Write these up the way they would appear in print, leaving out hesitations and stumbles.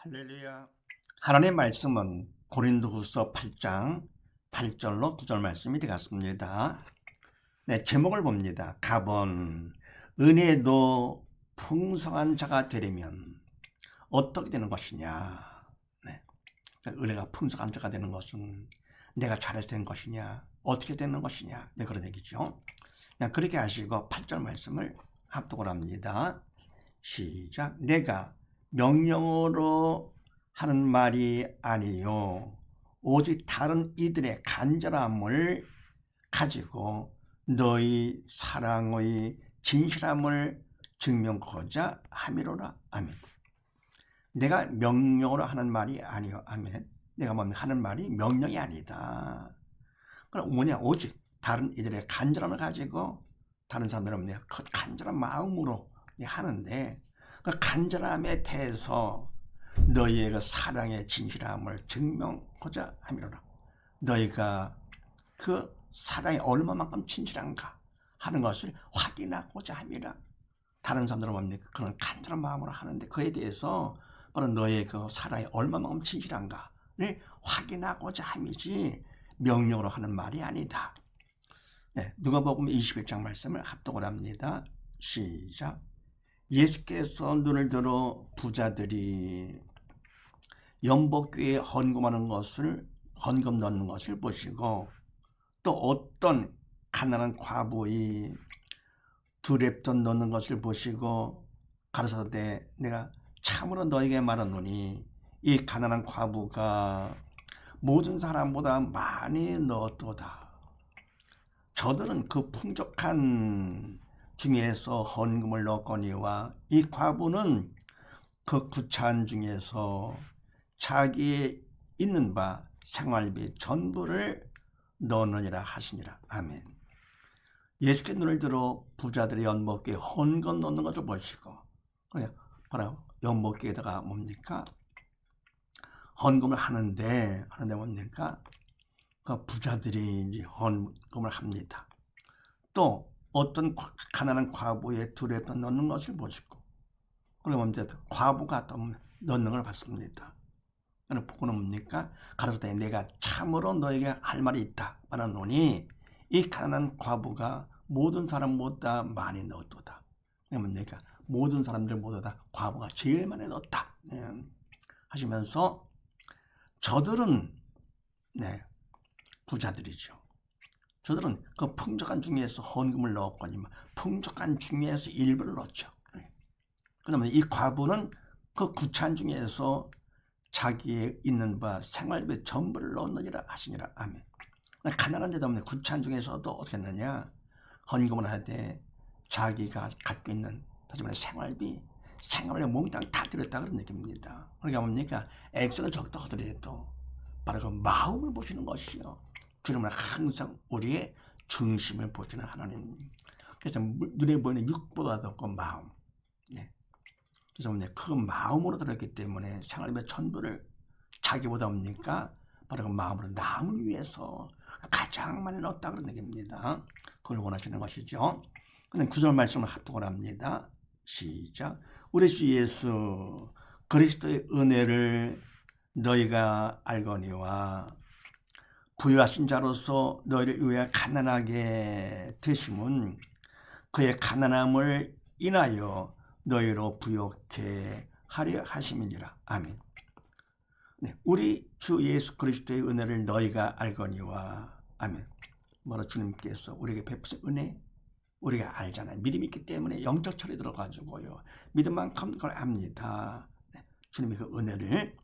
할렐루야. 하나님의 말씀은 고린도후서 8장 8절로 9절 말씀이 되겠습니다. 네, 제목을 봅니다. 갑은 은혜도 풍성한 자가 되려면 어떻게 되는 것이냐. 네, 은혜가 풍성한 자가 되는 것은 내가 잘해서 된 것이냐, 어떻게 되는 것이냐, 네, 그런 얘기죠. 그냥 그렇게 하시고 8절 말씀을 합독을 합니다. 시작. 내가 명령으로 하는 말이 아니요 오직 다른 이들의 간절함을 가지고 너희 사랑의 진실함을 증명하고자 함이로라. 아멘. 내가 명령으로 하는 말이 아니요. 아멘. 내가 하는 말이 명령이 아니다. 그럼 뭐냐? 오직 다른 이들의 간절함을 가지고 다른 사람들은 그 간절한 마음으로 하는데 그 간절함에 대해서 너희의 그 사랑의 진실함을 증명하고자 함이로라. 너희가 그 사랑이 얼마만큼 진실한가 하는 것을 확인하고자 함이라. 다른 사람들은 뭡니까? 그런 간절한 마음으로 하는데 그에 대해서 바로 너희의 그 사랑이 얼마만큼 진실한가를 확인하고자 함이지 명령으로 하는 말이 아니다. 네, 누가복음 21장 말씀을 합독을 합니다. 시작. 예수께서 눈을 들어 부자들이 연복교에 헌금 넣는 것을 보시고 또 어떤 가난한 과부의 두 렙돈 넣는 것을 보시고 가라사대 내가 참으로 너에게 말하노니 이 가난한 과부가 모든 사람보다 많이 넣었도다. 저들은 그 풍족한 중에서 헌금을 넣거니와 이 과부는 그 구찬 중에서 자기의 있는 바 생활비 전부를 넣느니라 하시니라. 아멘. 예수께 눈을 들어 부자들의 연못기에 헌금 넣는 것을 보시고 그냥 바로 연못기에다가 뭡니까? 헌금을 하는데 뭡니까? 그 부자들이 이제 헌금을 합니다. 또 어떤 가난한 과부의 두 렙돈 넣는 것을 보시고 그러면 이제 과부가 또 넣는 걸 봤습니다. 그거는 뭡니까? 가로되 내가 참으로 너에게 할 말이 있다 말하노니 이 가난한 과부가 모든 사람보다 많이 넣었도다. 뭡니까? 모든 사람들보다 과부가 제일 많이 넣었다. 하시면서 저들은 부자들이죠. 저들은 그 풍족한 중에서 헌금을 넣었거니와 풍족한 중에서 일부를 넣었죠. 그러면 이 과부는 그 구찬 중에서 자기의 있는 바 생활비 전부를 넣느니라 하시니라. 아멘. 가난한 데 때문에 구찬 중에서도 어떻게 했느냐? 헌금을 할 때 자기가 갖고 있는 다시 말해 생활비 몽땅 다 들였다 그런 얘기입니다. 그러니까 뭡니까? 액수는 적다 하더라도 바로 그 마음을 보시는 것이요. 주님은 항상 우리의 중심을 보시는 하나님. 그래서 눈에 보이는 육보다도 그 마음. 그래서 그 마음으로 들었기 때문에 생활비의 전부를 자기보다 뭡니까? 바로 그 마음으로 남을 위해서 가장 많이 넣었다 그런 얘기입니다. 그걸 원하시는 것이죠. 그럼 9절 말씀을 합독을 합니다. 시작. 우리 주 예수 그리스도의 은혜를 너희가 알거니와 부유하신 자로서 너희를 위해 가난하게 되심은 그의 가난함을 인하여 너희로 부욕해 하려 하심이니라. 아멘. 네, 우리 주 예수 그리스도의 은혜를 너희가 알거니와 아멘. 뭐라 주님께서 우리에게 베푸신 은혜 우리가 알잖아요. 믿음이 있기 때문에 영적 철이 들어가지고요. 믿음 만큼 그걸 압니다. 네, 주님의 그 은혜를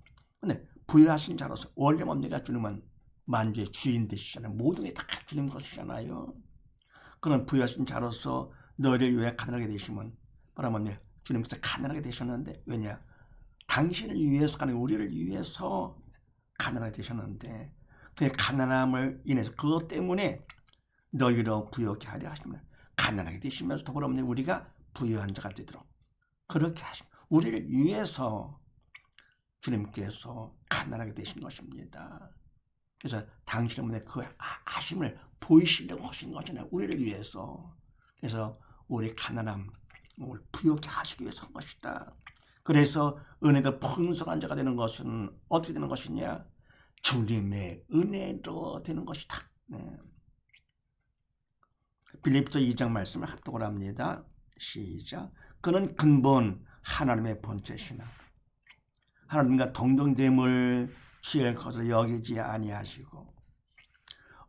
부유하신 자로서 원래 뭡니까? 주님은 만주의 주인 되시잖아요. 모든 게 다 주님 것이잖아요. 그런 부유하신 자로서 너희를 위해 가난하게 되시면 바로 뭡니까? 주님께서 가난하게 되셨는데 왜냐? 당신을 위해서가 아니라 우리를 위해서 가난하게 되셨는데 그의 가난함을 인해서 그것 때문에 너희로 부유하게 하려 하십니다. 가난하게 되시면서 더불어 우리가 부유한 자가 되도록 그렇게 하십니다. 우리를 위해서 주님께서 가난하게 되신 것입니다. 그래서 당신은 그 하심을 보이시려고 하신 거잖아요. 우리를 위해서. 그래서 우리 가난함 부유하게 하시기 위해서 한 것이다. 그래서 은혜도 풍성한 자가 되는 것은 어떻게 되는 것이냐? 주님의 은혜로 되는 것이다. 네. 빌립보서 2장 말씀을 합독을 합니다. 시작. 그는 근본 하나님의 본체시나 하나님과 동등됨을 취할 것을 여기지 아니하시고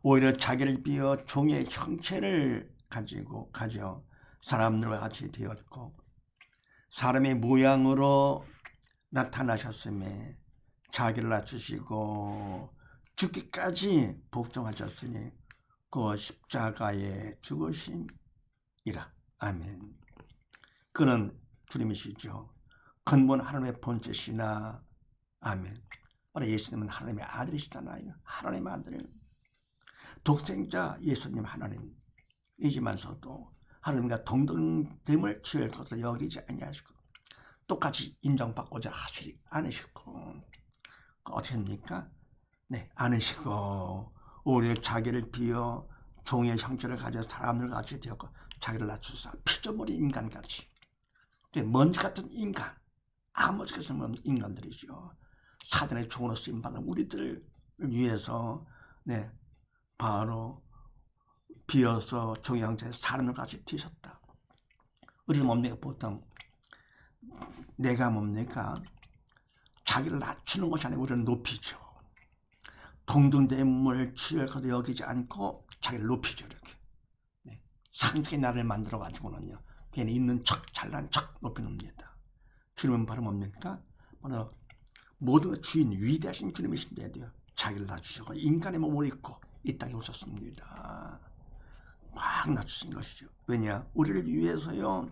오히려 자기를 비어 종의 형체를 가져 사람들과 같이 되었고 사람의 모양으로 나타나셨음에 자기를 낮추시고 죽기까지 복종하셨으니 그 십자가의 죽으심이라. 아멘. 그는 주님이시죠. 근본 하나님의 본체시나. 아멘. 바로 예수님은 하나님의 아들이시잖아요. 하나님의 아들. 독생자 예수님 하나님이지만서도 하나님과 동등됨을 취할 것을 여기지 아니하시고 똑같이 인정받고자 하시지 않으시고 어떻게 합니까? 네, 않으시고 오히려 자기를 비어 종의 형체를 가져 사람들 같이 되었고 자기를 낮추사 피조물인 인간같이 먼지 같은 인간, 아무것도 없는 인간들이죠. 사단의 종으로 쓰임받은 우리들을 위해서 네, 바로 비어서 종의 형체에 사람을 같이 뒤셨다. 우리는 뭡니까? 보통 내가 뭡니까? 자기를 낮추는 것이 아니고 우리는 높이죠. 동등됨을 취할 것도 여기지 않고 자기를 높이죠. 이렇게. 네. 상승의 나를 만들어 가지고는요. 괜히 있는 척, 잘난 척 높여놓습니다. 주님은 바로 뭡니까? 바로 모든 주인 위대하신 주님이신데도요. 자기를 낮추시고 인간의 몸을 입고 이 땅에 오셨습니다. 막 낮추신 것이죠. 왜냐? 우리를 위해서요.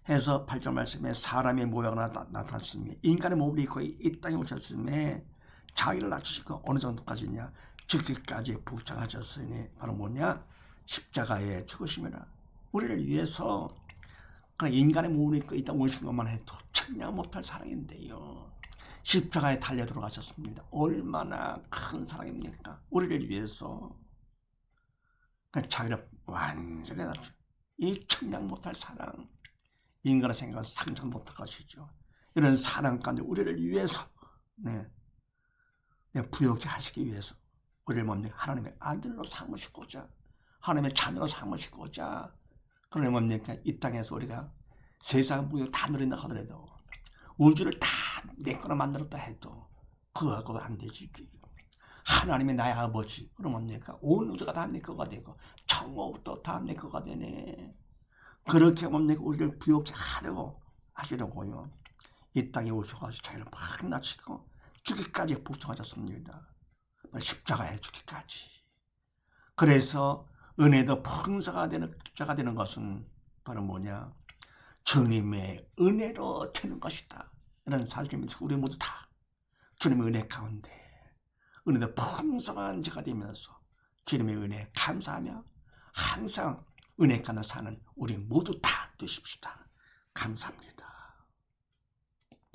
해서 8절 말씀에 사람의 모양으로 나타났으니 인간의 몸을 입고 이 땅에 오셨으니 자기를 낮추시고 어느 정도까지냐? 죽기까지 복종하셨으니 바로 뭐냐? 십자가의 죽으심이라. 우리를 위해서 그냥 인간의 몸을 입고 이 땅에 오신 것만 해도 천냥 못할 사랑인데요. 십자가에 달려 들어가셨습니다. 얼마나 큰 사랑입니까? 우리를 위해서 자기를 완전히 낮추. 이 천냥 못할 사랑. 인간의 생각은 상상 못할 것이죠. 이런 사랑 가운데 우리를 위해서 부역자 하시기 위해서 우리를 뭡니까? 하나님의 아들로 삼으시고자 하나님의 자녀로 삼으시고자 그러면 뭡니까? 이 땅에서 우리가 세상 무역 다 누린다 하더라도 우주를 다 내 거로 만들었다 해도 그거하고도 안 되지. 하나님의 나의 아버지 그럼 뭡니까? 온 우주가 다 내 거가 되고 청옥도 다 내 거가 되네. 그렇게 뭡니까? 우리를 부역자 하시려고요. 이 땅에 오셔가지고 자기를 막 낮추고 죽기까지 복종하셨습니다. 십자가에 죽기까지. 그래서 은혜도 풍성한 자가 되는 것은 바로 뭐냐? 주님의 은혜로 되는 것이다. 이런 사실입니다. 우리 모두 다 주님의 은혜 가운데 은혜도 풍성한 자가 되면서 주님의 은혜 감사하며 항상 은혜 가운데 사는 우리 모두 다 되십시다. 감사합니다.